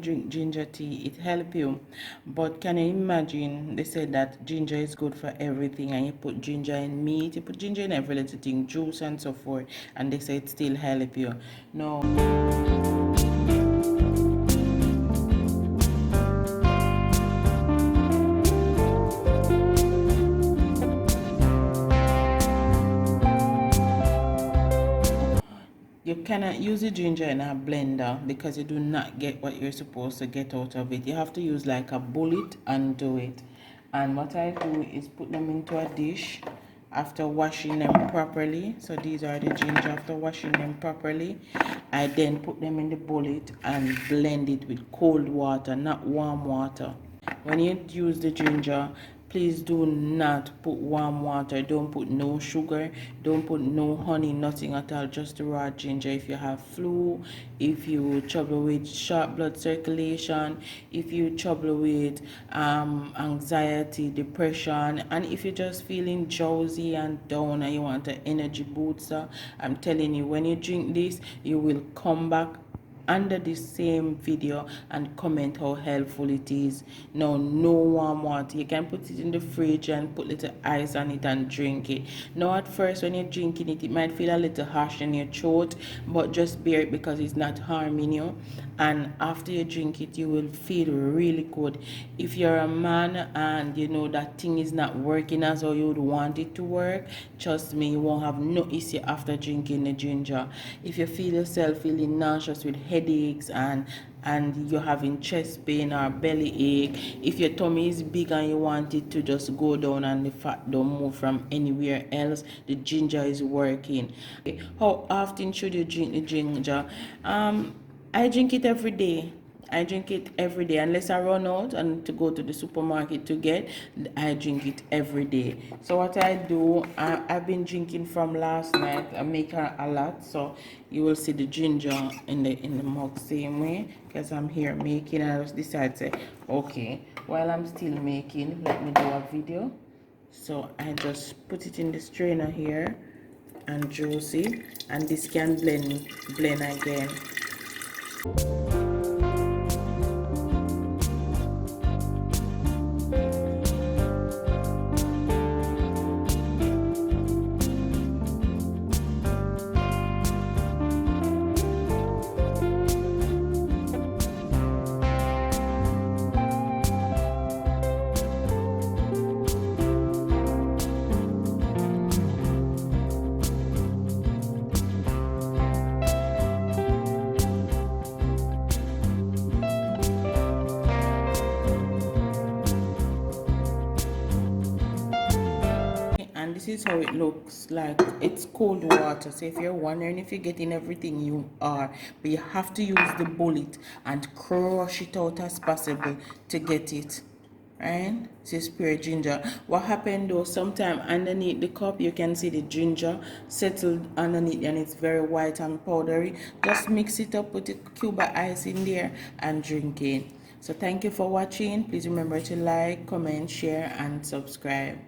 Drink ginger tea, it help you. But can you imagine, they said that ginger is good for everything, and you put ginger in meat, you put ginger in every little thing, juice and so forth, and they say it still help you. No. You cannot use the ginger in a blender because you do not get what you're supposed to get out of it. You have to use like a bullet and do it. And what I do is put them into a dish after washing them properly. So these are the ginger. After washing them properly, I then put them in the bullet and blend it with cold water, not warm water. When you use the ginger, please do not put warm water. Don't put no sugar, don't put no honey, nothing at all, just the raw ginger. If you have flu, if you trouble with sharp blood circulation, if you trouble with anxiety, depression, and if you're just feeling drowsy and down and you want an energy booster, I'm telling you, when you drink this, you will come back under the same video and comment how helpful it is. Now, no warm water. You can put it in the fridge and put little ice on it and drink it. Now, at first when you're drinking it, it might feel a little harsh in your throat, but just bear it because it's not harming you. And after you drink it, you will feel really good. If you're a man and you know that thing is not working as how you would want it to work, trust me, you won't have no issue after drinking the ginger. If you feel yourself feeling nauseous with headaches and you're having chest pain or belly ache, if your tummy is big and you want it to just go down and the fat don't move from anywhere else, the ginger is working. How often should you drink the ginger? I drink it every day. I drink it every day unless I run out and to go to the supermarket to get. I drink it every day. So what I do, I've been drinking from last night. I make a lot, so you will see the ginger in the mug same way because I'm here making. I just decided to say, okay, while I'm still making, let me do a video. So I just put it in the strainer here and juice it, and this can blend again. And this is how it looks like. It's cold water, so if you're wondering if you're getting everything, you are, but you have to use the bullet and crush it out as possible to get it. Right? This is pure ginger. What happened though, sometime underneath the cup you can see the ginger settled underneath and it's very white and powdery. Just mix it up, put a cube of ice in there and drink it. So thank you for watching. Please remember to like, comment, share and subscribe.